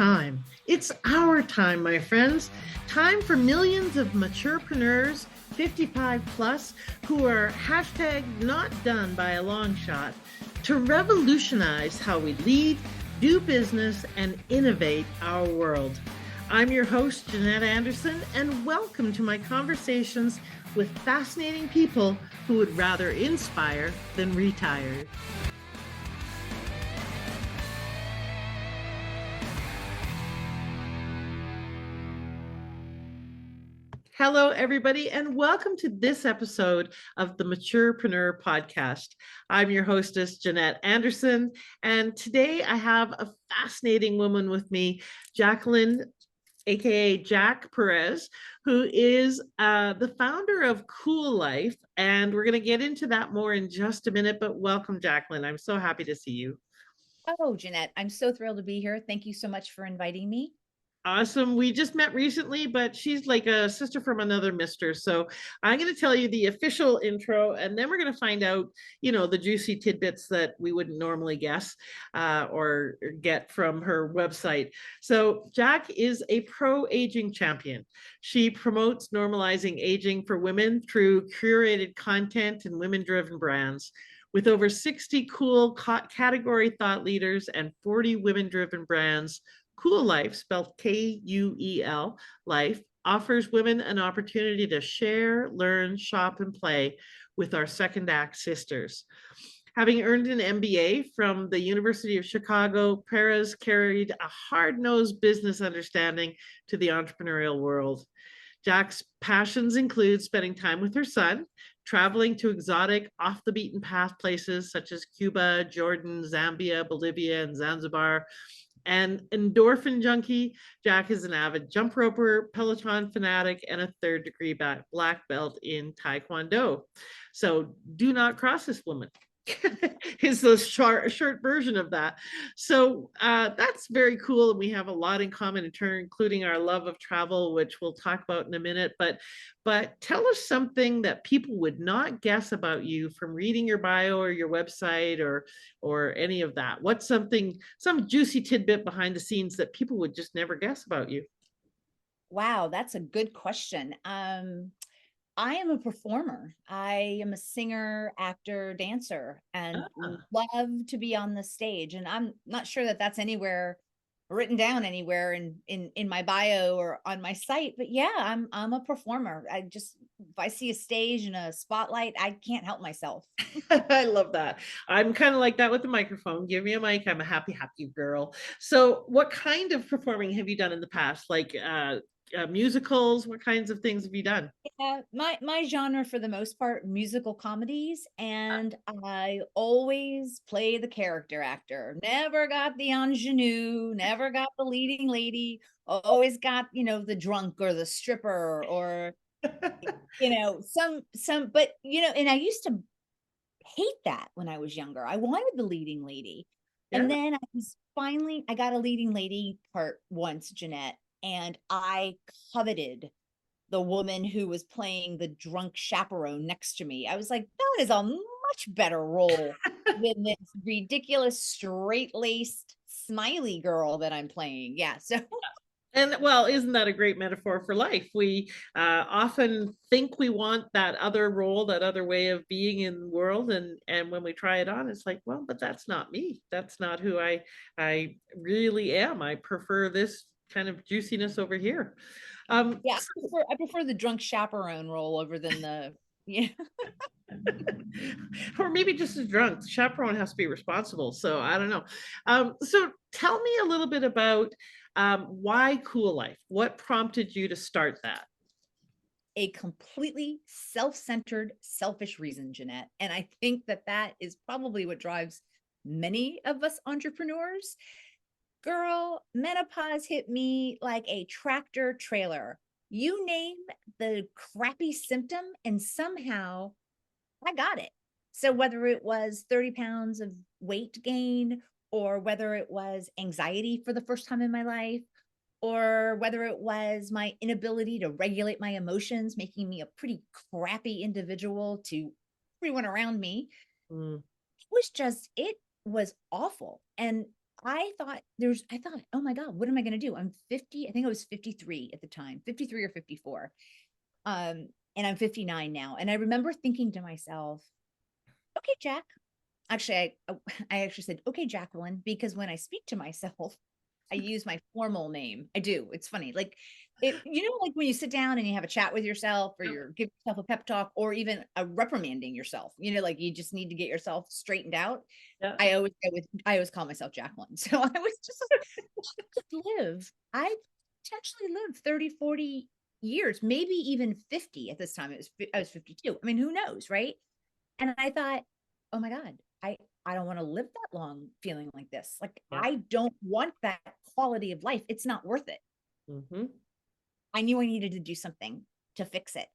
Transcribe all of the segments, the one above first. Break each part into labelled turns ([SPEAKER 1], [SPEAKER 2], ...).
[SPEAKER 1] time. It's our time, my friends. Time for millions of maturepreneurs, 55 plus, who are hashtag not done by a long shot, to revolutionize how we lead, do business, and innovate our world. I'm your host, Jeanette Anderson, and welcome to my conversations with fascinating people who would rather inspire than retire. Hello, everybody, and welcome to this episode of the Maturepreneur Podcast. I'm your hostess, Jeanette Anderson, and today I have a fascinating woman with me, Jacqueline, aka Jack Perez, who is the founder of Kuel Life, and we're going to get into that more in just a minute, but welcome, Jacqueline. I'm so happy to see you.
[SPEAKER 2] Oh, Jeanette, I'm so thrilled to be here. Thank you so much for inviting me.
[SPEAKER 1] Awesome. We just met recently, but she's like a sister from another mister. So I'm going to tell you the official intro, and then we're going to find out, the juicy tidbits that we wouldn't normally guess or get from her website. So Jack is a pro-aging champion. She promotes normalizing aging for women through curated content and women-driven brands. With over 60 Kuel Category Thought Leaders and 40 women-driven brands, Kuel Life, spelled Kuel Life, offers women an opportunity to share, learn, shop, and play with our second act sisters. Having earned an MBA from the University of Chicago, Perez carried a hard-nosed business understanding to the entrepreneurial world. Jack's passions include spending time with her son, traveling to exotic, off the beaten path places such as Cuba, Jordan, Zambia, Bolivia, and Zanzibar. And endorphin junkie, Jack is an avid jump roper, Peloton fanatic, and a third degree black belt in Taekwondo. So do not cross this woman. Is the short version of that. So that's very cool, and we have a lot in common in turn, including our love of travel, which we'll talk about in a minute. But tell us something that people would not guess about you from reading your bio or your website or any of that. What's some juicy tidbit behind the scenes that people would just never guess about you?
[SPEAKER 2] Wow, that's a good question. I am a performer. I am a singer, actor, dancer, and love to be on the stage. And I'm not sure that that's anywhere written down anywhere in my bio or on my site, but yeah, I'm a performer. If I see a stage and a spotlight, I can't help myself.
[SPEAKER 1] I love that. I'm kind of like that with the microphone. Give me a mic. I'm a happy girl. So what kind of performing have you done in the past? Like musicals? What kinds of things have you done?
[SPEAKER 2] Yeah, my genre for the most part, musical comedies, and I always play the character actor. Never got the ingenue, never got the leading lady, always got, the drunk or the stripper or but and I used to hate that when I was younger. I wanted the leading lady.
[SPEAKER 1] Yeah.
[SPEAKER 2] And then I got a leading lady part once, Jeanette, and I coveted the woman who was playing the drunk chaperone next to me. I was like, that is a much better role than this ridiculous, straight-laced, smiley girl that I'm playing. Yeah. So
[SPEAKER 1] And well, isn't that a great metaphor for life? We often think we want that other role, that other way of being in the world, and when we try it on, it's like, well, but that's not me. That's not who I really am. I prefer this kind of juiciness over here.
[SPEAKER 2] yeah, I prefer the drunk chaperone role over than the yeah.
[SPEAKER 1] Or maybe just as drunk. The chaperone has to be responsible. So I don't know. So tell me a little bit about why Kuel Life? What prompted you to start that?
[SPEAKER 2] A completely self-centered, selfish reason, Jeanette. And I think that is probably what drives many of us entrepreneurs. Girl, menopause hit me like a tractor trailer. You name the crappy symptom, and somehow I got it. So whether it was 30 pounds of weight gain, or whether it was anxiety for the first time in my life, or whether it was my inability to regulate my emotions, making me a pretty crappy individual to everyone around me,
[SPEAKER 1] Mm.
[SPEAKER 2] it was awful. And I thought, oh my God, what am I going to do? I'm 50. I think I was 53 at the time, 53 or 54. And I'm 59 now. And I remember thinking to myself, okay, Jack, actually, I actually said, okay, Jacqueline, because when I speak to myself, I use my formal name. I do. It's funny. Like like when you sit down and you have a chat with yourself, or you're giving yourself a pep talk, or even a reprimanding yourself, like you just need to get yourself straightened out.
[SPEAKER 1] Yeah.
[SPEAKER 2] I always call myself Jacqueline. So I was just like, I potentially lived 30, 40 years, maybe even 50 at this time. I was 52. I mean, who knows, right? And I thought, oh my God, I don't want to live that long feeling like this. Like,
[SPEAKER 1] Yeah.
[SPEAKER 2] I don't want that quality of life. It's not worth it.
[SPEAKER 1] Mm-hmm.
[SPEAKER 2] I knew I needed to do something to fix it.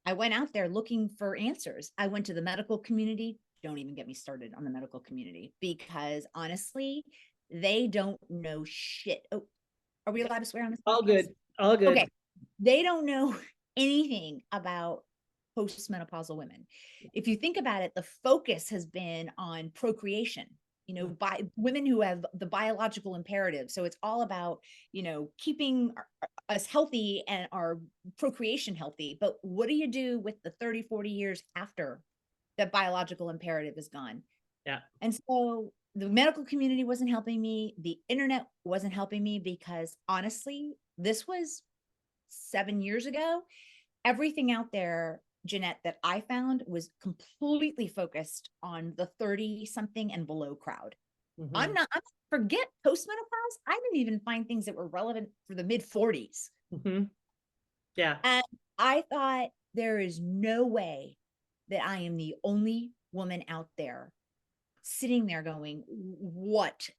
[SPEAKER 2] I went out there looking for answers. I went to the medical community. Don't even get me started on the medical community, because honestly, they don't know shit. Oh, are we allowed to swear on this
[SPEAKER 1] All
[SPEAKER 2] podcast?
[SPEAKER 1] good. All good.
[SPEAKER 2] Okay. They don't know anything about postmenopausal women. If you think about it, the focus has been on procreation, by women who have the biological imperative. So it's all about, keeping us healthy and our procreation healthy. But what do you do with the 30, 40 years after that biological imperative is gone?
[SPEAKER 1] Yeah.
[SPEAKER 2] And so the medical community wasn't helping me. The internet wasn't helping me, because honestly, this was 7 years ago. Everything out there, Jeanette, that I found was completely focused on the 30 something and below crowd.
[SPEAKER 1] Mm-hmm.
[SPEAKER 2] I'm forget postmenopause. I didn't even find things that were relevant for the mid 40s.
[SPEAKER 1] Mm-hmm. Yeah.
[SPEAKER 2] And I thought, there is no way that I am the only woman out there sitting there going, what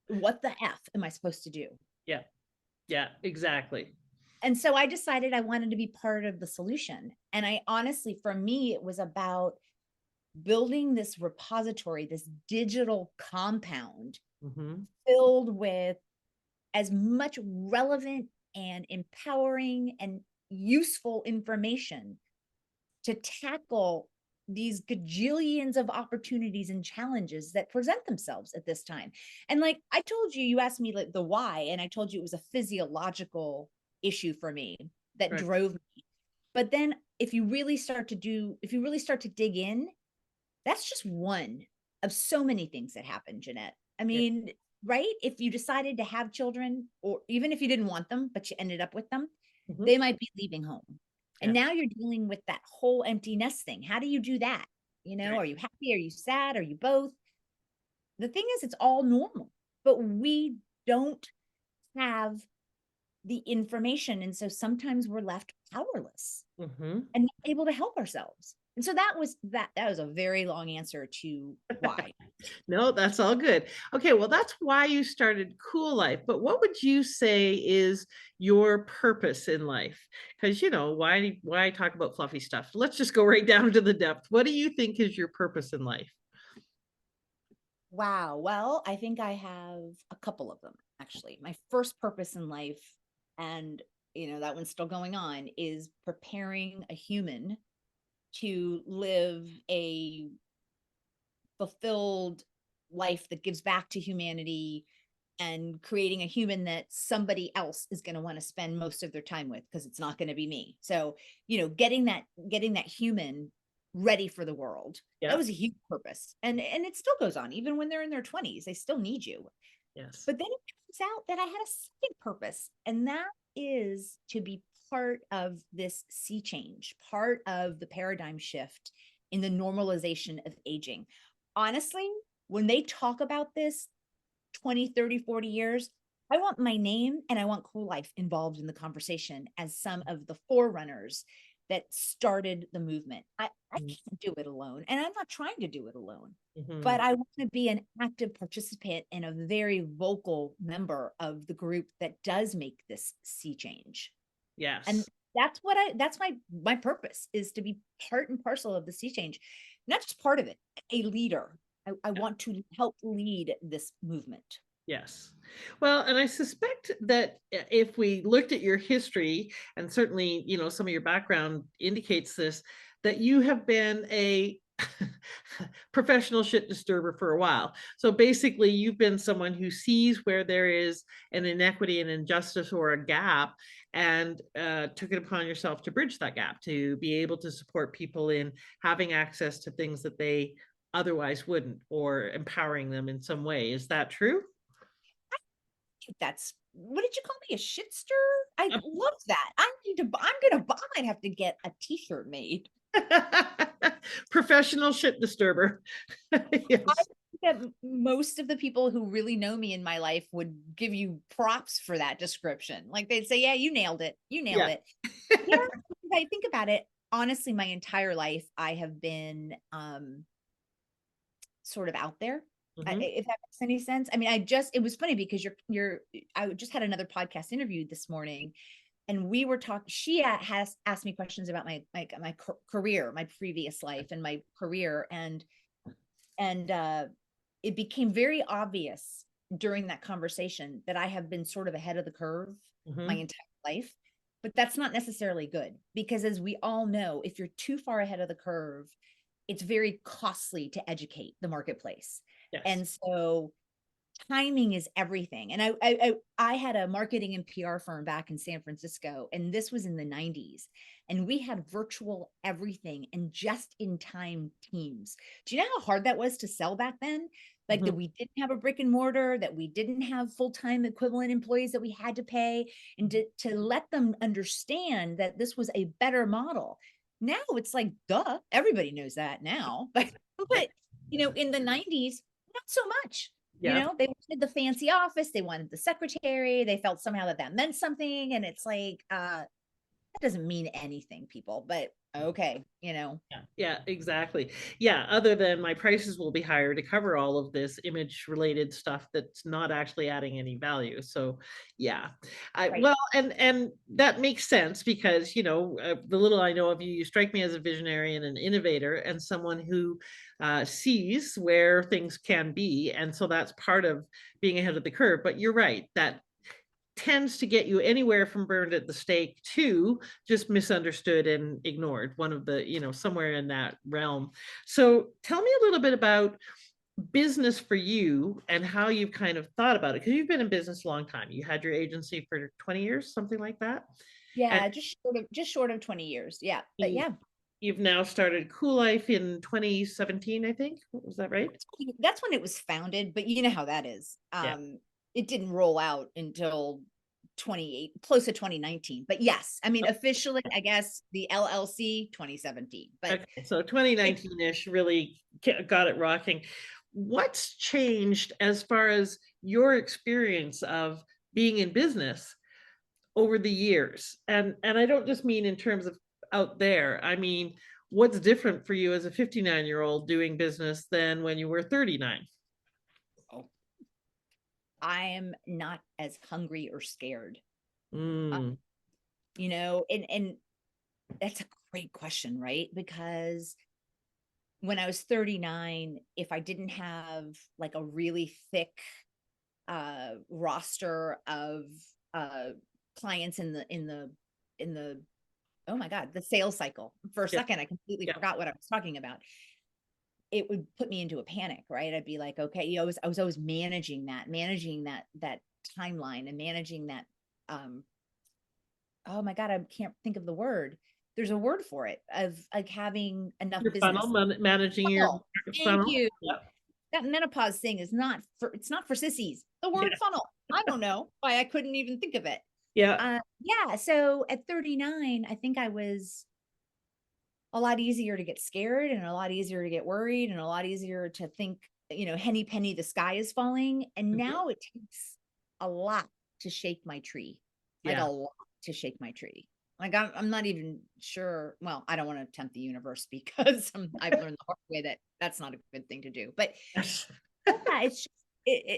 [SPEAKER 2] the F am I supposed to do?
[SPEAKER 1] Yeah. Yeah, exactly.
[SPEAKER 2] And so I decided I wanted to be part of the solution. And I honestly, for me, it was about building this repository, this digital compound
[SPEAKER 1] Mm-hmm.
[SPEAKER 2] filled with as much relevant and empowering and useful information to tackle these gajillions of opportunities and challenges that present themselves at this time. And like I told you, you asked me like the why, and I told you it was a physiological issue for me that
[SPEAKER 1] Right.
[SPEAKER 2] drove me. But then if you really start to dig in, that's just one of so many things that happen, Jeanette. I mean, right? If you decided to have children, or even if you didn't want them, but you ended up with them,
[SPEAKER 1] Mm-hmm.
[SPEAKER 2] they might be leaving home. And
[SPEAKER 1] Yeah.
[SPEAKER 2] now you're dealing with that whole empty nest thing. How do you do that?
[SPEAKER 1] Right.
[SPEAKER 2] Are you happy? Are you sad? Are you both? The thing is, it's all normal, but we don't have the information. And so sometimes we're left powerless
[SPEAKER 1] Mm-hmm.
[SPEAKER 2] and not able to help ourselves. And so that was a very long answer to why.
[SPEAKER 1] No, that's all good. Okay, well, that's why you started Kuel Life. But what would you say is your purpose in life? Because why talk about fluffy stuff? Let's just go right down to the depth. What do you think is your purpose in life?
[SPEAKER 2] Wow. Well, I think I have a couple of them, actually. My first purpose in life, and that one's still going on, is preparing a human to live a fulfilled life that gives back to humanity, and creating a human that somebody else is going to want to spend most of their time with, because it's not going to be me. So, getting that human ready for the world.
[SPEAKER 1] Yeah.
[SPEAKER 2] That was a huge purpose. And it still goes on even when they're in their 20s. They still need you.
[SPEAKER 1] Yes.
[SPEAKER 2] But then it turns out that I had a second purpose, and that is to be part of this sea change, part of the paradigm shift in the normalization of aging. Honestly, when they talk about this 20, 30, 40 years, I want my name and I want Kuel Life involved in the conversation as some of the forerunners that started the movement. I can't do it alone, and I'm not trying to do it alone.
[SPEAKER 1] Mm-hmm.
[SPEAKER 2] But I want to be an active participant and a very vocal member of the group that does make this sea change.
[SPEAKER 1] Yes.
[SPEAKER 2] And that's my purpose, is to be part and parcel of the sea change, not just part of it, a leader. I want to help lead this movement.
[SPEAKER 1] Yes. Well, and I suspect that if we looked at your history, and certainly, some of your background indicates this, that you have been professional shit disturber for a while. So basically, you've been someone who sees where there is an inequity, an injustice, or a gap, and took it upon yourself to bridge that gap, to be able to support people in having access to things that they otherwise wouldn't, or empowering them in some way. Is that true?
[SPEAKER 2] That's, what did you call me, a shit stir? I love that. I might have to get a t-shirt made.
[SPEAKER 1] Professional shit disturber. Yes.
[SPEAKER 2] I think that most of the people who really know me in my life would give you props for that description. Like they'd say, yeah, you nailed it. You nailed it. Yeah, if I think about it, honestly, my entire life, I have been sort of out there.
[SPEAKER 1] Mhm.
[SPEAKER 2] If that makes any sense. I mean, it was funny because I just had another podcast interview this morning, and we were talking, she has asked me questions about my career, my previous life and my career. And it became very obvious during that conversation that I have been sort of ahead of the curve my entire life. But that's not necessarily good, because as we all know, if you're too far ahead of the curve, it's very costly to educate the marketplace.
[SPEAKER 1] Yes.
[SPEAKER 2] And so timing is everything. And I had a marketing and PR firm back in San Francisco, and this was in the 90s. And we had virtual everything and just in time teams. Do you know how hard that was to sell back then? Like that we didn't have a brick and mortar, that we didn't have full-time equivalent employees that we had to pay, and to let them understand that this was a better model. Now it's like, duh, everybody knows that now. But in the 90s, not so much.
[SPEAKER 1] Yeah.
[SPEAKER 2] They wanted the fancy office, they wanted the secretary, they felt somehow that meant something. And it's like, that doesn't mean anything, people, but okay.
[SPEAKER 1] Yeah, exactly. Yeah, other than my prices will be higher to cover all of this image related stuff that's not actually adding any value. So yeah,
[SPEAKER 2] Right.
[SPEAKER 1] well, and that makes sense because, the little I know of you, you strike me as a visionary and an innovator and someone who sees where things can be. And so that's part of being ahead of the curve. But you're right, that tends to get you anywhere from burned at the stake to just misunderstood and ignored, one of the, somewhere in that realm. So tell me a little bit about business for you and how you've kind of thought about it, because you've been in business a long time. You had your agency for 20 years, something like that.
[SPEAKER 2] Yeah,
[SPEAKER 1] And
[SPEAKER 2] just short of 20 years. Yeah. But yeah,
[SPEAKER 1] you've now started Kuel Life in 2017, I think. Was that right?
[SPEAKER 2] that's when it was founded, but you know how that is.
[SPEAKER 1] Yeah.
[SPEAKER 2] It didn't roll out until close to 2019. But yes, I mean, officially, I guess the LLC 2017. But
[SPEAKER 1] okay, so 2019-ish really got it rocking. What's changed as far as your experience of being in business over the years? And I don't just mean in terms of out there. I mean, what's different for you as a 59-year-old doing business than when you were 39?
[SPEAKER 2] oh, I am not as hungry or scared.
[SPEAKER 1] Mm.
[SPEAKER 2] And that's a great question, right? Because when I was 39, if I didn't have like a really thick roster of clients in the oh my God, the sales cycle. For a second, I completely forgot what I was talking about. It would put me into a panic, right? I'd be like, okay, I was always managing that timeline and managing that. Oh my God, I can't think of the word. There's a word for it, of like having enough
[SPEAKER 1] Your
[SPEAKER 2] business.
[SPEAKER 1] funnel, managing your
[SPEAKER 2] Thank
[SPEAKER 1] funnel.
[SPEAKER 2] you.
[SPEAKER 1] Yeah.
[SPEAKER 2] That menopause thing is it's not for sissies. The word funnel. I don't know why I couldn't even think of it.
[SPEAKER 1] Yeah.
[SPEAKER 2] Yeah. So at 39, I think I was a lot easier to get scared and a lot easier to get worried and a lot easier to think, henny penny, the sky is falling. And now it takes a lot to shake my tree, like a lot to shake my tree. Like I'm not even sure. Well, I don't want to tempt the universe because I've learned the hard way that that's not a good thing to do. But yeah, it's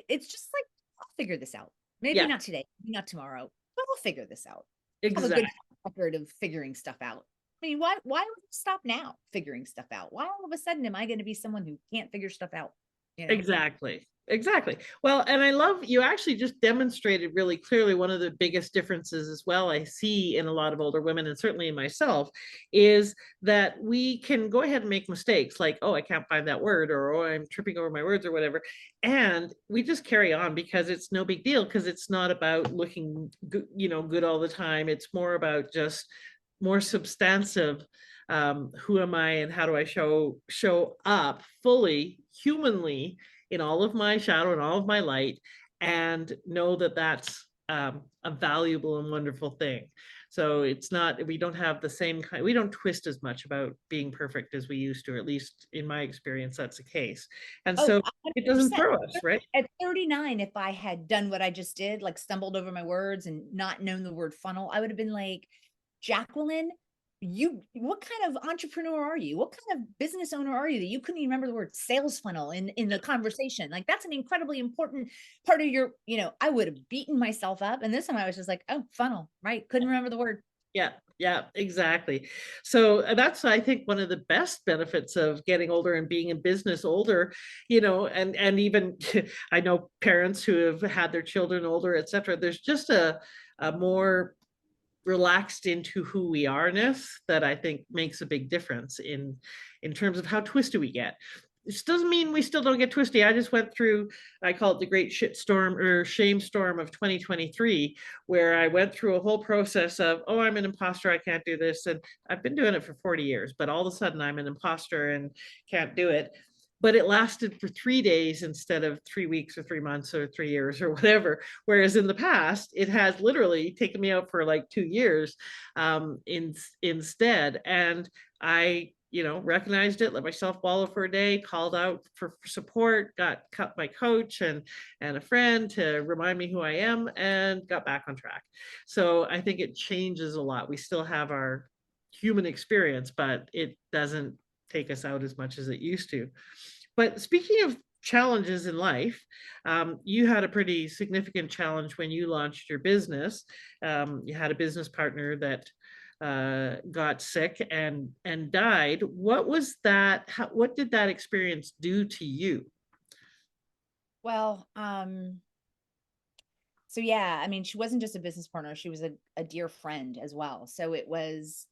[SPEAKER 2] just like, I'll figure this out. Maybe not today, maybe not tomorrow, but we'll figure this out.
[SPEAKER 1] Exactly.
[SPEAKER 2] Have a good record of figuring stuff out. I mean, why would we stop now figuring stuff out? Why all of a sudden am I going to be someone who can't figure stuff out?
[SPEAKER 1] Exactly. Exactly. Well, and I love you actually just demonstrated really clearly one of the biggest differences as well I see in a lot of older women, and certainly in myself, is that we can go ahead and make mistakes like, oh, I can't find that word, or oh, I'm tripping over my words or whatever. And we just carry on because it's no big deal, because it's not about looking good, good all the time. It's more about just more substantive, who am I and how do I show up fully humanly in all of my shadow and all of my light, and know that that's a valuable and wonderful thing. So it's not, we don't have the same kind, we don't twist as much about being perfect as we used to, or at least in my experience, that's the case. And
[SPEAKER 2] Oh,
[SPEAKER 1] so it doesn't
[SPEAKER 2] 100%.
[SPEAKER 1] throw us, right?
[SPEAKER 2] At 39, if I had done what I just did, like stumbled over my words and not known the word funnel, I would have been like, Jacqueline, what kind of entrepreneur are you? What kind of business owner are you that you couldn't even remember the word sales funnel in the conversation? Like, that's an incredibly important part of your, I would have beaten myself up. And this time I was just like, oh, funnel, right? Couldn't remember the word.
[SPEAKER 1] Yeah, yeah, exactly. So that's, I think, one of the best benefits of getting older and being in business older, and even I know parents who have had their children older, et cetera. There's just a more relaxed into who we are-ness that I think makes a big difference in terms of how twisted we get. This doesn't mean we still don't get twisty. I just went through, I call it the great shit storm or shame storm of 2023, where I went through a whole process of, oh, I'm an imposter, I can't do this. And I've been doing it for 40 years, but all of a sudden I'm an imposter and can't do it. But it lasted for 3 days instead of 3 weeks or 3 months or 3 years or whatever. Whereas in the past, it has literally taken me out for like 2 years instead. And I, recognized it, let myself wallow for a day, called out for support, got cut my coach and a friend to remind me who I am, and got back on track. So I think it changes a lot. We still have our human experience, but it doesn't take us out as much as it used to. But speaking of challenges in life, you had a pretty significant challenge when you launched your business. You had a business partner that got sick and died. What was that? What did that experience do to you?
[SPEAKER 2] Well, so yeah, I mean, she wasn't just a business partner, she was a dear friend as well. So it was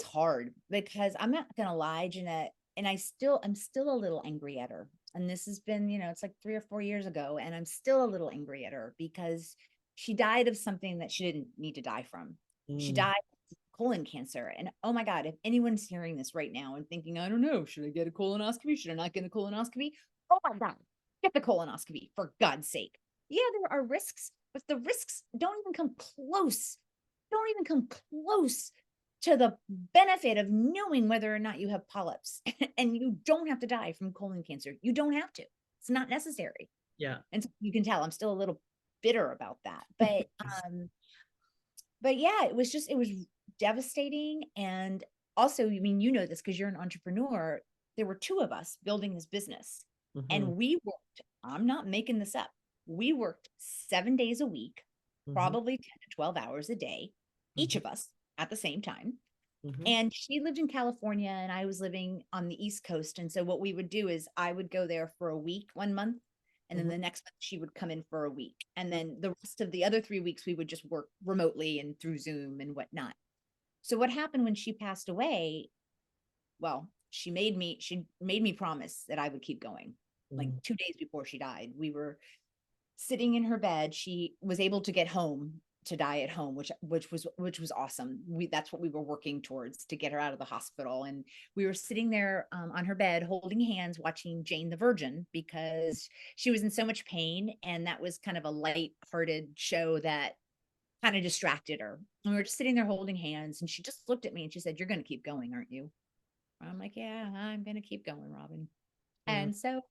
[SPEAKER 2] hard because I'm not gonna lie, Jeanette, and I'm still a little angry at her. And this has been, it's like 3 or 4 years ago, and I'm still a little angry at her because she died of something that she didn't need to die from. She
[SPEAKER 1] Mm.
[SPEAKER 2] died of colon cancer. And oh my God, if anyone's hearing this right now and thinking, I don't know, should I get a colonoscopy? Should I not get a colonoscopy? Oh my God, get the colonoscopy for God's sake. Yeah, there are risks, but the risks don't even come close. Don't even come close to the benefit of knowing whether or not you have polyps. And you don't have to die from colon cancer. You don't have to. It's not necessary.
[SPEAKER 1] Yeah.
[SPEAKER 2] And so you can tell I'm still a little bitter about that. But yeah, it was devastating. And also, I mean, this because you're an entrepreneur. There were two of us building this business.
[SPEAKER 1] Mm-hmm.
[SPEAKER 2] And we worked, I'm not making this up. We worked 7 days a week,
[SPEAKER 1] Mm-hmm.
[SPEAKER 2] probably 10 to 12 hours a day, each
[SPEAKER 1] Mm-hmm.
[SPEAKER 2] of us at the same time.
[SPEAKER 1] Mm-hmm.
[SPEAKER 2] And she lived in California and I was living on the East Coast. And so what we would do is I would go there for a week, 1 month, and then
[SPEAKER 1] Mm-hmm.
[SPEAKER 2] the next month she would come in for a week. And then the rest of the other 3 weeks, we would just work remotely and through Zoom and whatnot. So what happened when she passed away? Well, she made me promise that I would keep going. Like
[SPEAKER 1] Mm-hmm.
[SPEAKER 2] 2 days before she died, we were sitting in her bed. She was able to get home to die at home, which was awesome. That's what we were working towards, to get her out of the hospital. And we were sitting there on her bed holding hands watching Jane the Virgin because she was in so much pain, and that was kind of a light-hearted show that kind of distracted her. And we were just sitting there holding hands, and she just looked at me and she said, "You're going to keep going, aren't you?" I'm like, "Yeah, I'm going to keep going, Robin."
[SPEAKER 1] Mm-hmm.
[SPEAKER 2] And so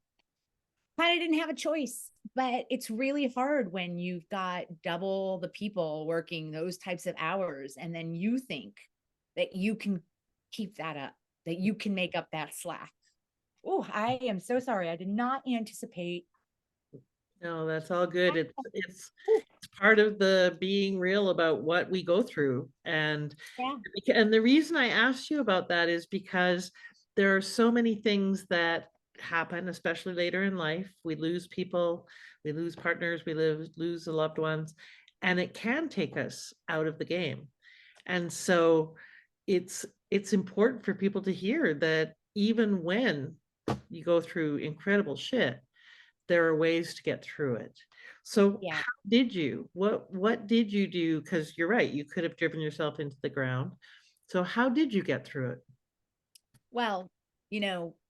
[SPEAKER 2] kind of didn't have a choice. But it's really hard when you've got double the people working those types of hours, and then you think that you can keep that up, that you can make up that slack. Oh, I am so sorry. I did not anticipate.
[SPEAKER 1] No, that's all good. It's part of the being real about what we go through.
[SPEAKER 2] Yeah.
[SPEAKER 1] And the reason I asked you about that is because there are so many things that happen, especially later in life. We lose people, we lose partners, we lose the loved ones, and it can take us out of the game. And so it's important for people to hear that even when you go through incredible shit, there are ways to get through it. So
[SPEAKER 2] Yeah.
[SPEAKER 1] how did you? What did you do? Because you're right, you could have driven yourself into the ground. So how did you get through it?
[SPEAKER 2] Well,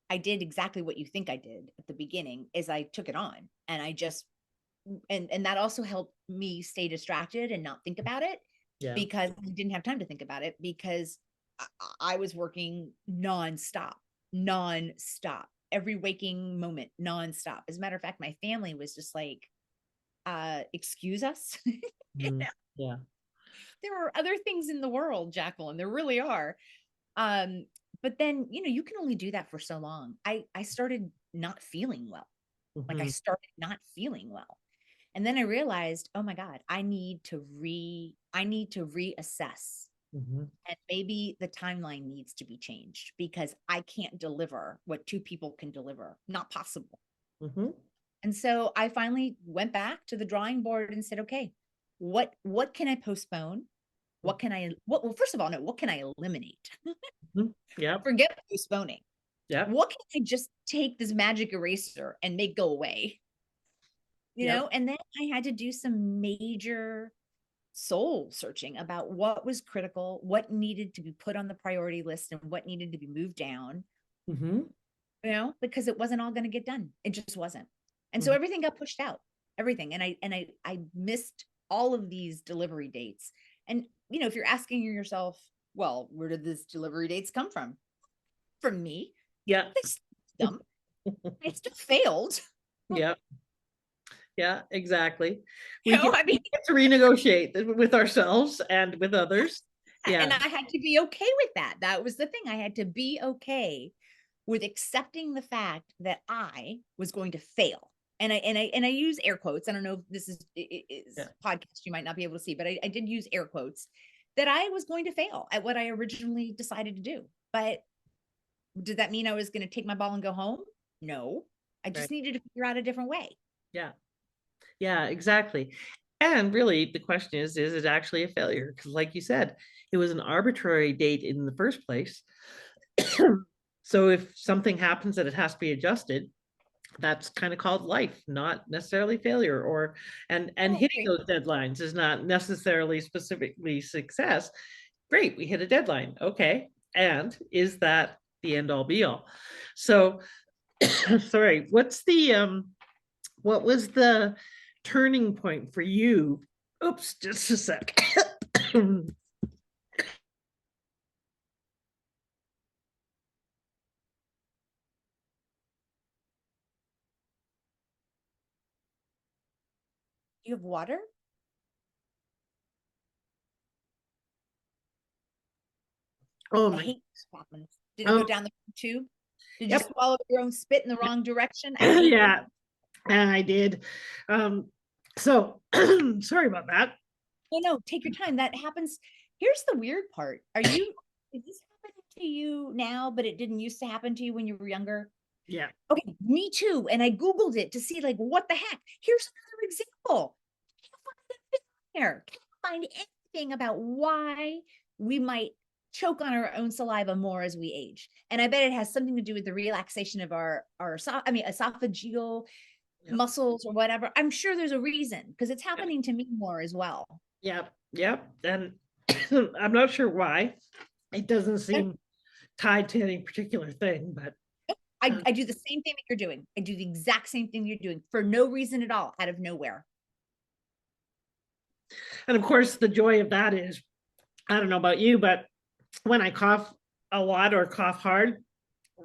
[SPEAKER 2] I did exactly what you think I did at the beginning is I took it on and I just and that also helped me stay distracted and not think about it
[SPEAKER 1] Yeah.
[SPEAKER 2] because I didn't have time to think about it because I was working nonstop, nonstop, every waking moment, nonstop. As a matter of fact, my family was just like, excuse us.
[SPEAKER 1] Mm, yeah.
[SPEAKER 2] There are other things in the world, Jacqueline. There really are. Um, but then, you can only do that for so long. I started not feeling well. Like I
[SPEAKER 1] Mhm,
[SPEAKER 2] started not feeling well. And then I realized, oh my God, I need to reassess.
[SPEAKER 1] mhm,
[SPEAKER 2] And maybe the timeline needs to be changed because I can't deliver what two people can deliver. Not possible.
[SPEAKER 1] mhm.
[SPEAKER 2] And so I finally went back to the drawing board and said, okay, what can I postpone? What can I well, first of all, no, what can I eliminate?
[SPEAKER 1] Mhm. Yep,
[SPEAKER 2] Forget postponing.
[SPEAKER 1] yep,
[SPEAKER 2] What can I just take this magic eraser and make go away?
[SPEAKER 1] yep.
[SPEAKER 2] And then I had to do some major soul searching about what was critical, what needed to be put on the priority list, and what needed to be moved down,
[SPEAKER 1] Mhm,
[SPEAKER 2] because it wasn't all going to get done. It just wasn't. And so
[SPEAKER 1] mhm.
[SPEAKER 2] everything got pushed out, everything. And I missed all of these delivery dates. And, if you're asking yourself, well, where did these delivery dates come from? From me.
[SPEAKER 1] Yeah,
[SPEAKER 2] They them. I still failed.
[SPEAKER 1] yeah, yeah, exactly. We
[SPEAKER 2] I mean,
[SPEAKER 1] get to renegotiate with ourselves and with others. Yeah,
[SPEAKER 2] and I had to be okay with that. That was the thing. I had to be okay with accepting the fact that I was going to fail. And I use air quotes. I don't know if this is
[SPEAKER 1] yeah,
[SPEAKER 2] podcast you might not be able to see, but I did use air quotes that I was going to fail at what I originally decided to do. But did that mean I was going to take my ball and go home? No. I
[SPEAKER 1] right.
[SPEAKER 2] just needed to figure out a different way.
[SPEAKER 1] Yeah, yeah, exactly. And really, the question is it actually a failure? Because, like you said, it was an arbitrary date in the first place. So if something happens that it has to be adjusted, that's kind of called life, not necessarily failure. Or and
[SPEAKER 2] Oh,
[SPEAKER 1] hitting
[SPEAKER 2] okay.
[SPEAKER 1] those deadlines is not necessarily specifically success. Great, we hit a deadline. Okay. And is that the end all be all? So sorry, what was the turning point for you? Oops, just a sec.
[SPEAKER 2] Do you have water?
[SPEAKER 1] Oh
[SPEAKER 2] I
[SPEAKER 1] my.
[SPEAKER 2] hate this happens. Did it go
[SPEAKER 1] Oh,
[SPEAKER 2] down the tube? Did you
[SPEAKER 1] yep.
[SPEAKER 2] swallow your own spit in the wrong direction? I hate this.
[SPEAKER 1] Yeah, I did. Um, so sorry about that.
[SPEAKER 2] No, no, take your time. That happens. Here's the weird part. Is this happening to you now, but it didn't used to happen to you when you were younger?
[SPEAKER 1] Yeah.
[SPEAKER 2] Okay, me too. And I Googled it to see, like, what the heck? Here's another example. Here, can't find anything about why we might choke on our own saliva more as we age. And I bet it has something to do with the relaxation of our esophageal
[SPEAKER 1] Yep.
[SPEAKER 2] muscles or whatever. I'm sure there's a reason because it's happening to me more as well.
[SPEAKER 1] Yep. Yep. And I'm not sure why. It doesn't seem tied to any particular thing, but
[SPEAKER 2] I do the same thing that you're doing. I do the exact same thing you're doing for no reason at all, out of nowhere.
[SPEAKER 1] and of course the joy of that is, I don't know about you, but when I cough a lot or cough hard,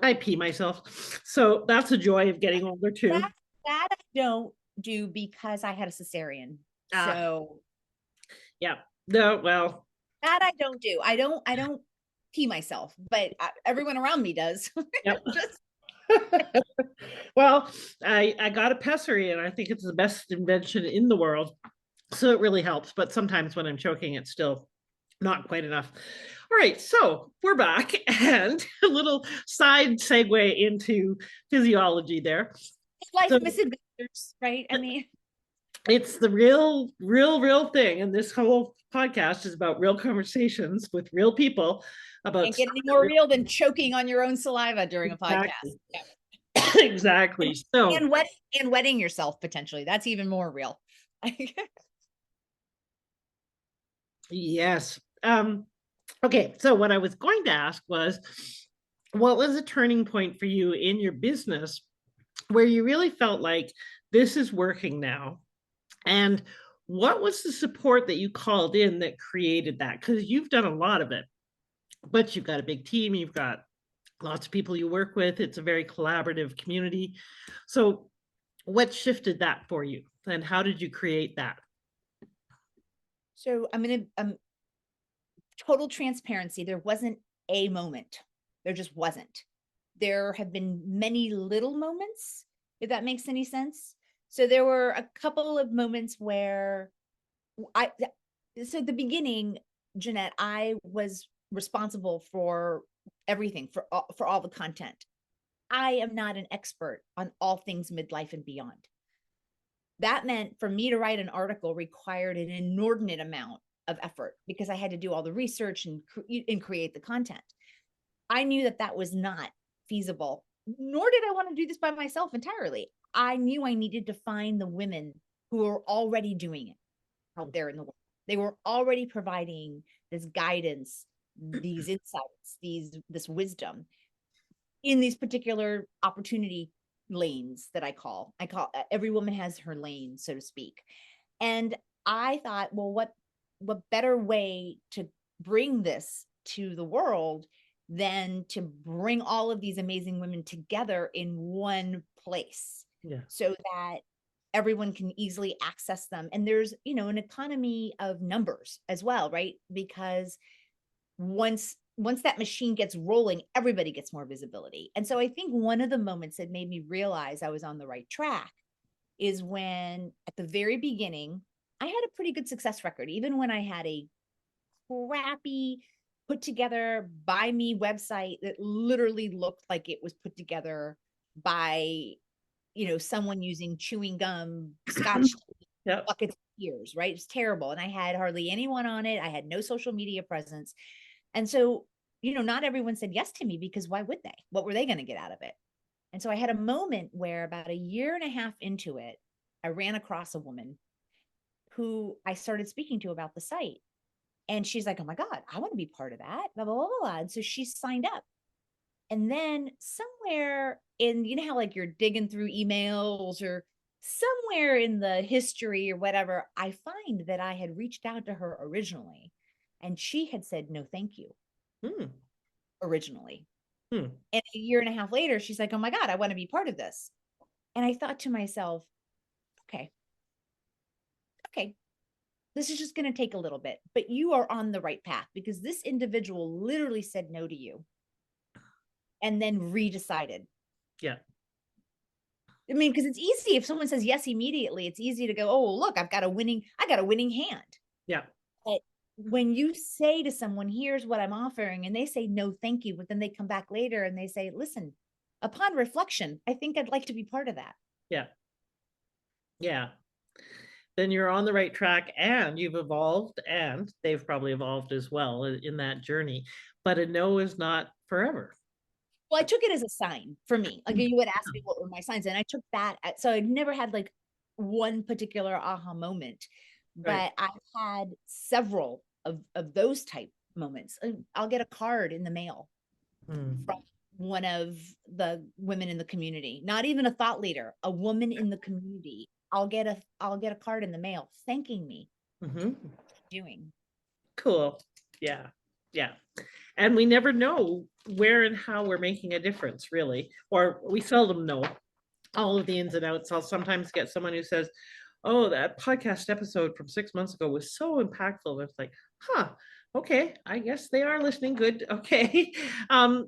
[SPEAKER 1] I pee myself. So that's the joy of getting older too.
[SPEAKER 2] That I don't do because I had a cesarean.
[SPEAKER 1] Ah,
[SPEAKER 2] So
[SPEAKER 1] yeah. No, well,
[SPEAKER 2] that I don't do. I don't pee myself, but everyone around me does.
[SPEAKER 1] yep.
[SPEAKER 2] Just
[SPEAKER 1] Well, I got a pessary and I think it's the best invention in the world. So it really helps. But sometimes when I'm choking, it's still not quite enough. All right, so we're back, and a little side segue into physiology there.
[SPEAKER 2] Life
[SPEAKER 1] So
[SPEAKER 2] misadventures, right? I mean,
[SPEAKER 1] it's the real thing, and this whole podcast is about real conversations with real people about
[SPEAKER 2] can't get any more real than choking on your own saliva during a podcast.
[SPEAKER 1] exactly.
[SPEAKER 2] Yeah.
[SPEAKER 1] Exactly. So
[SPEAKER 2] And wetting yourself potentially. That's even more real.
[SPEAKER 1] yes. Okay, so what I was going to ask was, what was a turning point for you in your business where you really felt like this is working now? And what was the support that you called in that created that? Because you've done a lot of it, but you've got a big team, you've got lots of people you work with. It's a very collaborative community. So, what shifted that for you? And how did you create that?
[SPEAKER 2] So I'm going to total transparency. There wasn't a moment. There just wasn't. There have been many little moments, if that makes any sense. So there were a couple of moments where so at the beginning, Jeanette, I was responsible for everything, for all the content. I am not an expert on all things midlife and beyond. That meant for me to write an article required an inordinate amount of effort because I had to do all the research and create the content. I knew that that was not feasible, nor did I want to do this by myself entirely. I knew I needed to find the women who were already doing it out there in the world. They were already providing this guidance, these insights, this wisdom in these particular opportunity lanes that I call every woman has her lane, so to speak. And I thought, well, what better way to bring this to the world than to bring all of these amazing women together in one place, so that everyone can easily access them. And there's, an economy of numbers as well, right? Because once that machine gets rolling, everybody gets more visibility. And so I think one of the moments that made me realize I was on the right track is when at the very beginning, I had a pretty good success record, even when I had a crappy put together by me website that literally looked like it was put together by, someone using chewing gum, scotch buckets of tears, right? It's terrible. And I had hardly anyone on it. I had no social media presence. And so, not everyone said yes to me, because why would they? What were they going to get out of it? And so I had a moment where about a year and a half into it, I ran across a woman who I started speaking to about the site. And she's like, oh my God, I want to be part of that, blah, blah, blah, blah. And so she signed up. And then somewhere in, how like you're digging through emails or somewhere in the history or whatever, I find that I had reached out to her originally and she had said, no, thank you. Originally. And a year and a half later, she's like, oh my God, I want to be part of this. And I thought to myself, okay, this is just going to take a little bit, but you are on the right path, because this individual literally said no to you and then redecided.
[SPEAKER 1] Yeah.
[SPEAKER 2] I mean, because it's easy if someone says yes immediately, it's easy to go, oh, look, I got a winning hand.
[SPEAKER 1] Yeah.
[SPEAKER 2] But when you say to someone, here's what I'm offering, and they say no, thank you, but then they come back later and they say, listen, upon reflection, I think I'd like to be part of that.
[SPEAKER 1] Yeah. Yeah. Then you're on the right track, and you've evolved, and they've probably evolved as well in that journey. But a no is not forever.
[SPEAKER 2] Well, I took it as a sign for me. Like, you would ask me what were my signs, and I took that. So I never had like one particular aha moment, but I've had several of those type moments. I'll get a card in the mail from one of the women in the community, not even a thought leader, a woman in the community. I'll get a card in the mail thanking me for doing.
[SPEAKER 1] Cool. Yeah. Yeah. And we never know where and how we're making a difference, really, or we seldom know all of the ins and outs. I'll sometimes get someone who says, oh, that podcast episode from 6 months ago was so impactful. It's like, okay, I guess they are listening. Good. Okay.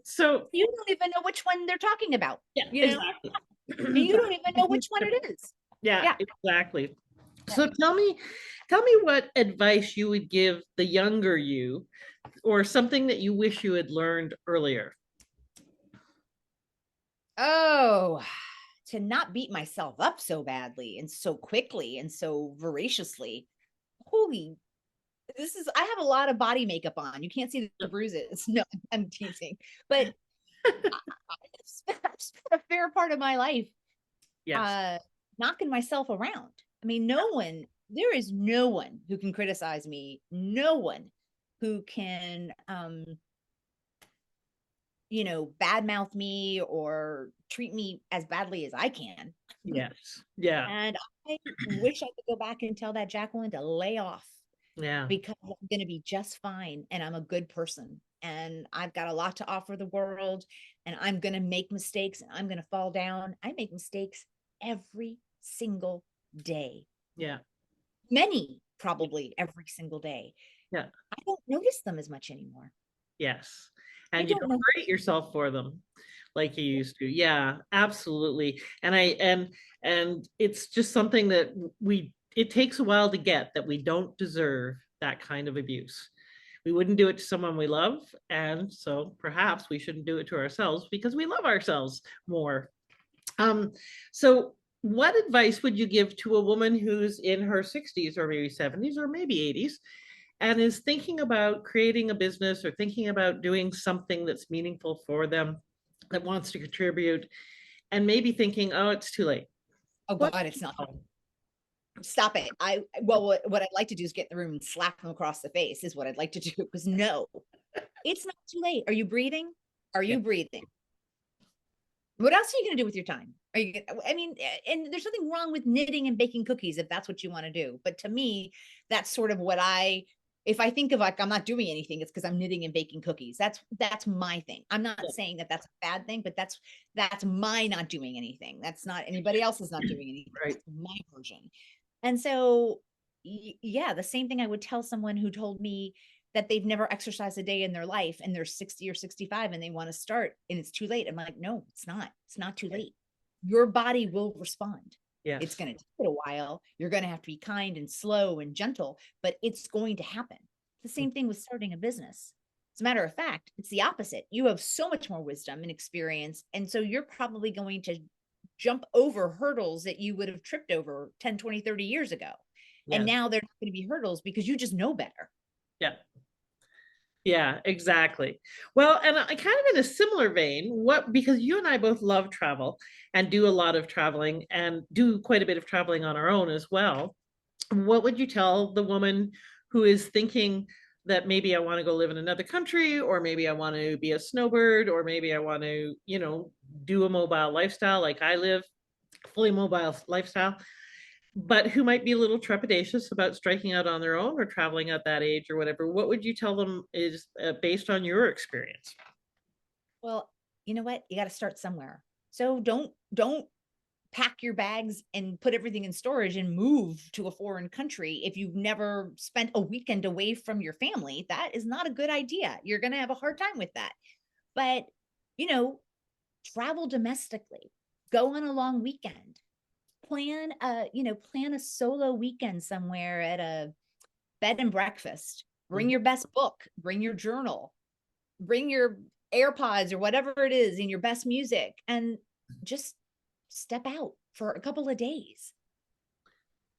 [SPEAKER 1] So
[SPEAKER 2] you don't even know which one they're talking about.
[SPEAKER 1] Yeah, exactly.
[SPEAKER 2] And you don't even know which one it is.
[SPEAKER 1] Yeah, exactly. So tell me what advice you would give the younger you, or something that you wish you had learned earlier.
[SPEAKER 2] Oh, to not beat myself up so badly and so quickly and so voraciously. Holy, I have a lot of body makeup on. You can't see the bruises. No, I'm teasing. But I've spent a fair part of my life
[SPEAKER 1] Yes.
[SPEAKER 2] uh knocking myself around. I mean, there is no one who can criticize me, no one who can badmouth me or treat me as badly as I can.
[SPEAKER 1] Yes. Yeah.
[SPEAKER 2] And I wish I could go back and tell that Jacqueline to lay off,
[SPEAKER 1] Yeah.
[SPEAKER 2] because I'm going to be just fine and I'm a good person and I've got a lot to offer the world, and I'm going to make mistakes and I'm going to fall down. I make mistakes every single day.
[SPEAKER 1] Yeah.
[SPEAKER 2] Many, probably every single day.
[SPEAKER 1] Yeah.
[SPEAKER 2] I don't notice them as much anymore.
[SPEAKER 1] Yes.
[SPEAKER 2] I
[SPEAKER 1] And you
[SPEAKER 2] don't
[SPEAKER 1] don't
[SPEAKER 2] know.
[SPEAKER 1] hurt yourself for them like you used to. Yeah, absolutely. And it's just something that it takes a while to get that we don't deserve that kind of abuse. We wouldn't do it to someone we love, and so perhaps we shouldn't do it to ourselves because we love ourselves more. Um, so what advice would you give to a woman who's in her 60s or maybe 70s or maybe 80s and is thinking about creating a business or thinking about doing something that's meaningful for them, that wants to contribute, and maybe thinking, oh, it's too late?
[SPEAKER 2] Oh
[SPEAKER 1] What?
[SPEAKER 2] God, it's not. Stop it. What I'd like to do is get in the room and slap them across the face is what I'd like to do. Because no, it's not too late. Are you breathing? Are
[SPEAKER 1] Yeah.
[SPEAKER 2] you breathing? What else are you going to do with your time? I mean, and there's nothing wrong with knitting and baking cookies if that's what you want to do. But to me, that's sort of if I think of like, I'm not doing anything, it's because I'm knitting and baking cookies. That's my thing. I'm not
[SPEAKER 1] Yeah.
[SPEAKER 2] saying that that's a bad thing, but that's my not doing anything. That's not anybody else's not doing anything.
[SPEAKER 1] Right.
[SPEAKER 2] That's my version. And so, yeah, the same thing I would tell someone who told me that they've never exercised a day in their life and they're 60 or 65 and they want to start and it's too late. I'm like, no, it's not. It's not too late. Your body will respond. It's
[SPEAKER 1] Yes.
[SPEAKER 2] going to take it a while. You're going to have to be kind and slow and gentle, but it's going to happen. The same thing with starting a business. As a matter of fact, it's the opposite. You have so much more wisdom and experience. And so you're probably going to jump over hurdles that you would have tripped over 10, 20, 30 years ago. And
[SPEAKER 1] Yes.
[SPEAKER 2] now they're not going to be hurdles because you just know better.
[SPEAKER 1] Yeah. Yeah, exactly. Well, and I kind of in a similar vein, because you and I both love travel and do a lot of traveling and do quite a bit of traveling on our own as well. What would you tell the woman who is thinking that maybe I want to go live in another country, or maybe I want to be a snowbird, or maybe I want to, do a mobile lifestyle like I live, fully mobile lifestyle, but who might be a little trepidatious about striking out on their own or traveling at that age or whatever? What would you tell them is based on your experience?
[SPEAKER 2] Well, you know what? You got to start somewhere. So don't pack your bags and put everything in storage and move to a foreign country if you've never spent a weekend away from your family. That is not a good idea. You're going to have a hard time with that. But, you know, travel domestically. Go on a long weekend. Plan a solo weekend somewhere at a bed and breakfast. Bring your best book, bring your journal, bring your AirPods or whatever it is in your best music, and just step out for a couple of days.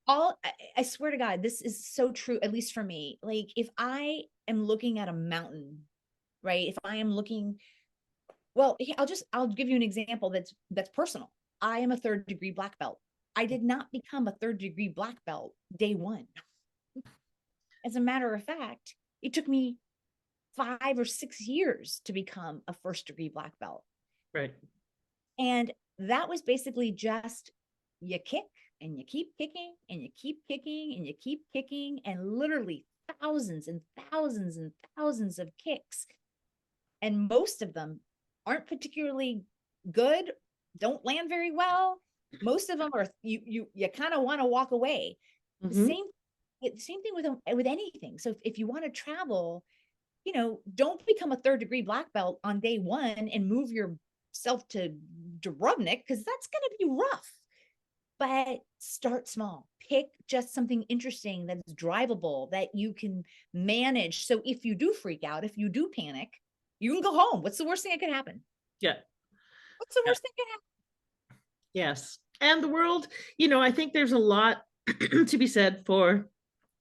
[SPEAKER 2] I swear to God, this is so true, at least for me. Like if I am looking at a mountain, right? If I am looking, well, I'll give you an example that's personal. I am a third degree black belt. I did not become a third degree black belt day one. As a matter of fact, it took me 5 or 6 years to become a first degree black belt.
[SPEAKER 1] Right.
[SPEAKER 2] And that was basically just you kick and you keep kicking and you keep kicking and you keep kicking, and literally thousands and thousands and thousands of kicks. And most of them aren't particularly good, don't land very well. Most of them are you kind of want to walk away.
[SPEAKER 1] Mm-hmm.
[SPEAKER 2] Same thing with anything. So if you want to travel, don't become a third degree black belt on day one and move yourself to Dubrovnik, because that's going to be rough. but start small. Pick just something interesting that's drivable that you can manage. So if you do freak out, if you do panic, you can go home. What's the worst thing that could happen?
[SPEAKER 1] Yeah.
[SPEAKER 2] What's the
[SPEAKER 1] Yeah.
[SPEAKER 2] worst thing that could happen?
[SPEAKER 1] Yes. And the world, I think there's a lot to be said for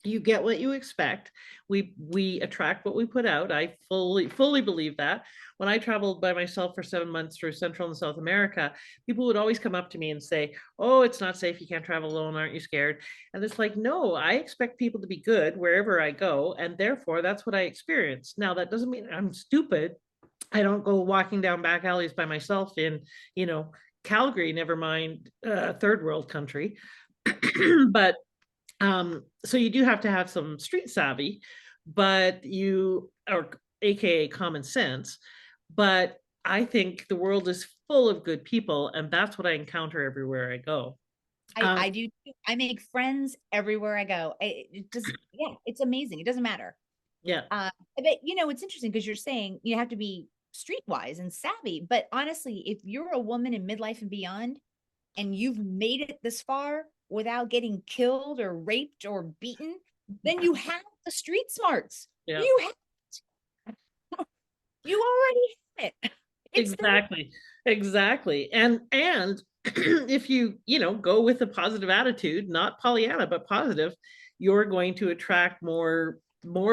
[SPEAKER 1] you get what you expect. We attract what we put out. I fully believe that. When I traveled by myself for 7 months through Central and South America, people would always come up to me and say, "Oh, it's not safe. You can't travel alone. Aren't you scared?" And it's like, no, I expect people to be good wherever I go, and therefore that's what I experience. Now that doesn't mean I'm stupid. I don't go walking down back alleys by myself in, Calgary, never mind third world country. But so you do have to have some street savvy, but or AKA common sense. But I think the world is full of good people, and that's what I encounter everywhere I go. Um,
[SPEAKER 2] I do too. I make friends everywhere I go. It just, yeah, it's amazing. It doesn't matter.
[SPEAKER 1] yeah,
[SPEAKER 2] But it's interesting because you're saying you have to be streetwise and savvy. But honestly, if you're a woman in midlife and beyond, and you've made it this far without getting killed or raped or beaten, then you have the street smarts.
[SPEAKER 1] yeah,
[SPEAKER 2] You have, you already have it. It's there.
[SPEAKER 1] exactly. And if you go with a positive attitude, not Pollyanna, but positive, you're going to attract more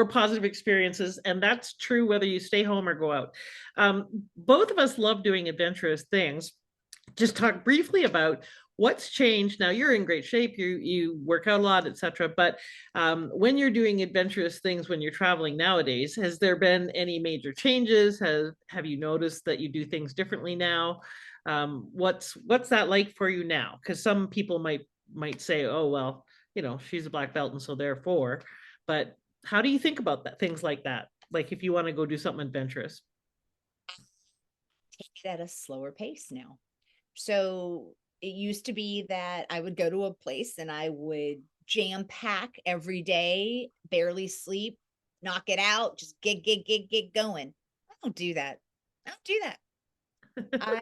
[SPEAKER 1] positive experiences, and that's true whether you stay home or go out. Both of us love doing adventurous things. Just talk briefly about what's changed. Now you're in great shape, you work out a lot, etc. But when you're doing adventurous things, when you're traveling nowadays, has there been any major changes? Have you noticed that you do things differently now? What's that like for you now? Because some people might say, oh well, she's a black belt and so therefore. But how do you think about that, things like that, like if you want to go do something adventurous?
[SPEAKER 2] Take it at a slower pace now. So it used to be that I would go to a place and I would jam pack every day, barely sleep, knock it out, just get going. I don't do that. I don't do that. I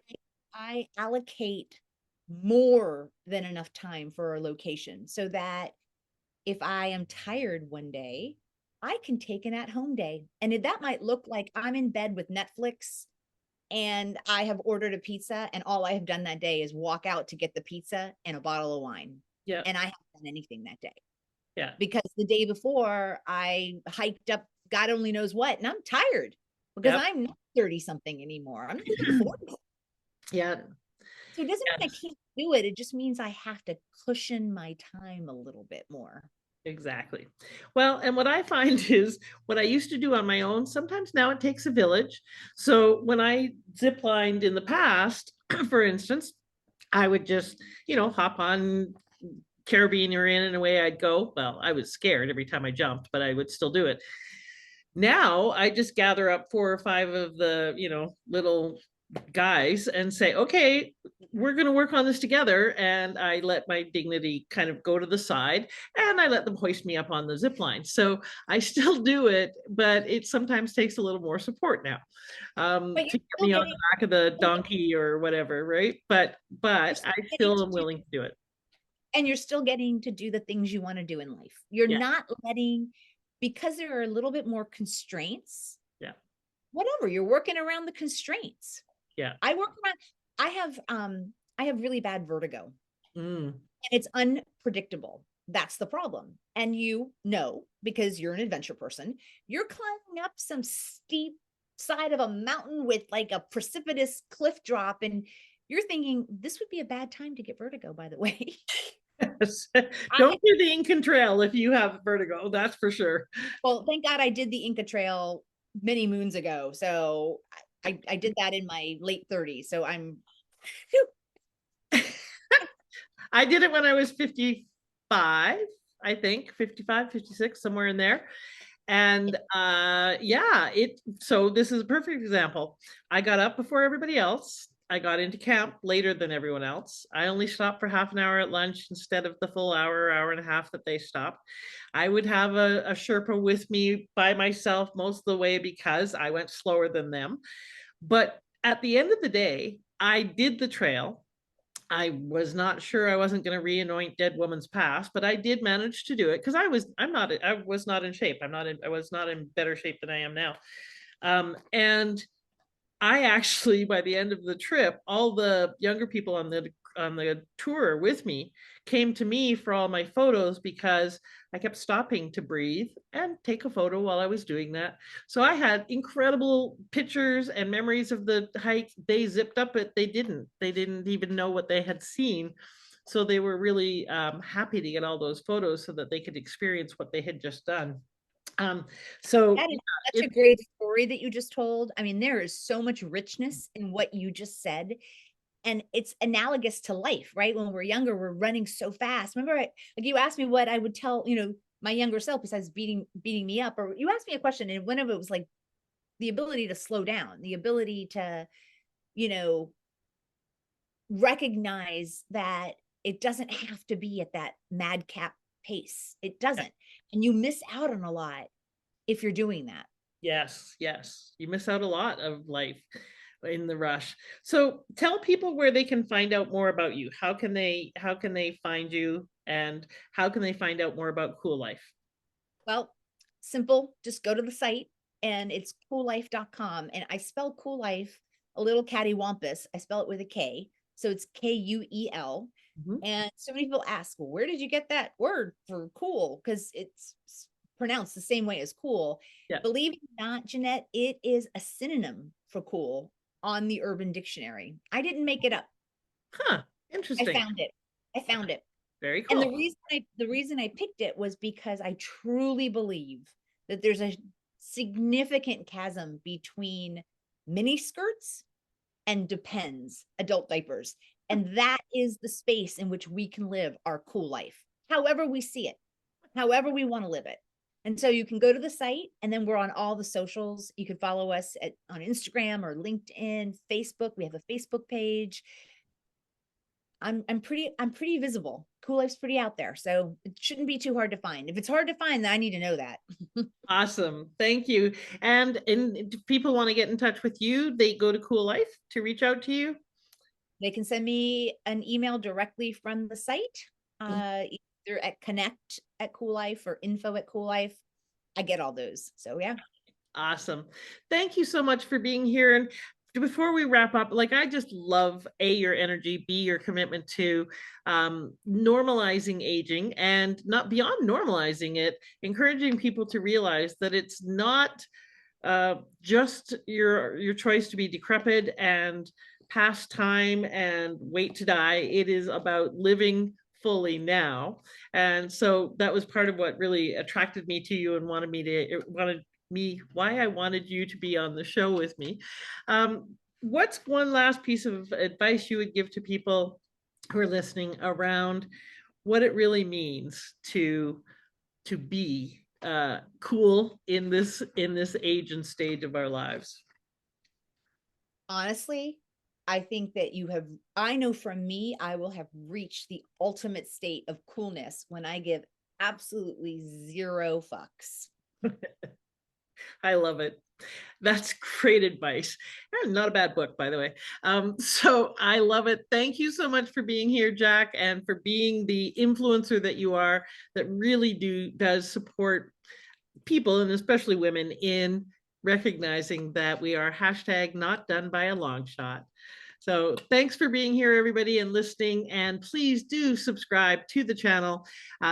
[SPEAKER 2] I allocate more than enough time for a location so that if I am tired one day, I can take an at-home day. And that might look like I'm in bed with Netflix and I have ordered a pizza, and all I have done that day is walk out to get the pizza and a bottle of wine.
[SPEAKER 1] Yeah,
[SPEAKER 2] And I haven't done anything that day
[SPEAKER 1] yeah,
[SPEAKER 2] because the day before I hiked up God only knows what, and I'm tired because
[SPEAKER 1] yeah.
[SPEAKER 2] I'm not 30 something anymore. I'm not even 40.
[SPEAKER 1] Yeah.
[SPEAKER 2] So it doesn't mean I
[SPEAKER 1] Yes.
[SPEAKER 2] can't do it. It just means I have to cushion my time a little bit more.
[SPEAKER 1] Exactly. Well, and what I find is what I used to do on my own, sometimes now it takes a village. So when I ziplined in the past, for instance, I would just, hop on carabiner and away I'd go. Well, I was scared every time I jumped, but I would still do it. Now I just gather up 4 or 5 of the, little guys and say, okay, we're going to work on this together. And I let my dignity kind of go to the side and I let them hoist me up on the zip line. So I still do it, but it sometimes takes a little more support now
[SPEAKER 2] But
[SPEAKER 1] to get me on the back of the donkey or whatever. Right. But I still am willing to do it.
[SPEAKER 2] and you're still getting to do the things you want to do in life. You're
[SPEAKER 1] Yeah.
[SPEAKER 2] not letting, because there are a little bit more constraints,
[SPEAKER 1] Yeah.
[SPEAKER 2] whatever, you're working around the constraints.
[SPEAKER 1] Yeah.
[SPEAKER 2] I work around, I have really bad vertigo
[SPEAKER 1] Mm.
[SPEAKER 2] and it's unpredictable. That's the problem. And because you're an adventure person, you're climbing up some steep side of a mountain with like a precipitous cliff drop. And you're thinking, this would be a bad time to get vertigo, by the way.
[SPEAKER 1] Don't do the Incan Trail if you have vertigo, that's for sure.
[SPEAKER 2] Well, thank God I did the Inca Trail many moons ago. So I did that in my late 30s. So
[SPEAKER 1] I did it when I was 55, I think, 55, 56, somewhere in there. And yeah, so this is a perfect example. I got up before everybody else. I got into camp later than everyone else. I only stopped for half an hour at lunch instead of the full hour and a half that they stopped. I would have a Sherpa with me by myself most of the way because I went slower than them. But at the end of the day, I did the trail. I was not sure I wasn't going to re-anoint dead woman's past, but I did manage to do it because I was not in shape. I was not in better shape than I am now. And I actually, by the end of the trip, all the younger people on the tour with me came to me for all my photos because I kept stopping to breathe and take a photo while I was doing that. So I had incredible pictures and memories of the hike. They zipped up it. They didn't. They didn't even know what they had seen. So they were really happy to get all those photos so that they could experience what they had just done. Um, so
[SPEAKER 2] That is such a great story that you just told. I mean, there is so much richness in what you just said. And it's analogous to life, right? When we're younger, we're running so fast. Remember, like you asked me what I would tell, my younger self besides beating me up, or you asked me a question, and one of it was like the ability to slow down, the ability to, you know, recognize that it doesn't have to be at that madcap pace. It doesn't. And you miss out on a lot if you're doing that.
[SPEAKER 1] yes, yes. You miss out a lot of life in the rush. So tell people where they can find out more about you. How can they find you, and how can they find out more about Kuel Life?
[SPEAKER 2] Well, simple. Just go to the site and it's kuellife.com. And I spell Kuel Life a little cattywampus. I spell it with a K. So it's Kuel.
[SPEAKER 1] Mhm.
[SPEAKER 2] And so many people ask, well, where did you get that word for cool? Because it's pronounced the same way as cool.
[SPEAKER 1] Yeah.
[SPEAKER 2] Believe it or not, Jeanette, it is a synonym for cool on the Urban Dictionary. I didn't make it up.
[SPEAKER 1] Huh.
[SPEAKER 2] I
[SPEAKER 1] Interesting.
[SPEAKER 2] found it. I found it.
[SPEAKER 1] Very
[SPEAKER 2] And
[SPEAKER 1] cool.
[SPEAKER 2] the reason I picked it was because I truly believe that there's a significant chasm between mini skirts and depends adult diapers. And that is the space in which we can live our cool life, however we see it, however we want to live it. And so you can go to the site, and then we're on all the socials. You can follow us on Instagram or LinkedIn, Facebook. We have a Facebook page. I'm pretty visible. Kuel Life's pretty out there, so it shouldn't be too hard to find. If it's hard to find, then I need to know that.
[SPEAKER 1] Awesome. Thank you. And if people want to get in touch with you, they go to Kuel Life to reach out to you.
[SPEAKER 2] They can send me an email directly from the site, either at connect@Kuel Life or info@Kuel Life. I get all those. So yeah.
[SPEAKER 1] Awesome. Thank you so much for being here. And before we wrap up, like, I just love your energy, your commitment to normalizing aging, and not beyond normalizing it, encouraging people to realize that it's not just your choice to be decrepit and past time and wait to die. It is about living fully now. And so that was part of what really attracted me to you and why I wanted you to be on the show with me. What's one last piece of advice you would give to people who are listening around what it really means to be cool in this age and stage of our lives?
[SPEAKER 2] Honestly, I think that I know from me, I will have reached the ultimate state of coolness when I give absolutely zero fucks.
[SPEAKER 1] I love it. That's great advice. Not a bad book, by the way. So I love it. Thank you so much for being here, Jack, and for being the influencer that you are, that really does support people, and especially women, in recognizing that we are #not done by a long shot. So thanks for being here, everybody, and listening. And please do subscribe to the channel.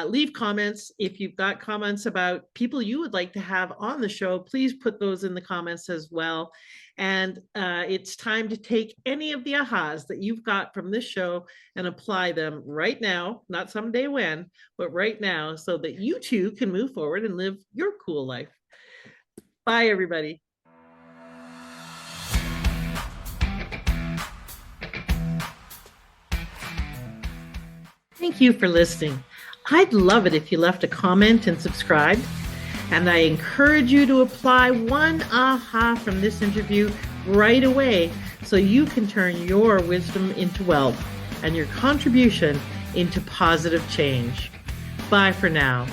[SPEAKER 1] Leave comments. If you've got comments about people you would like to have on the show, please put those in the comments as well. And it's time to take any of the ahas that you've got from this show and apply them right now, not someday when, but right now, so that you too can move forward and live your cool life. Bye, everybody. Thank you for listening. I'd love it if you left a comment and subscribed. And I encourage you to apply one aha from this interview right away so you can turn your wisdom into wealth and your contribution into positive change. Bye for now.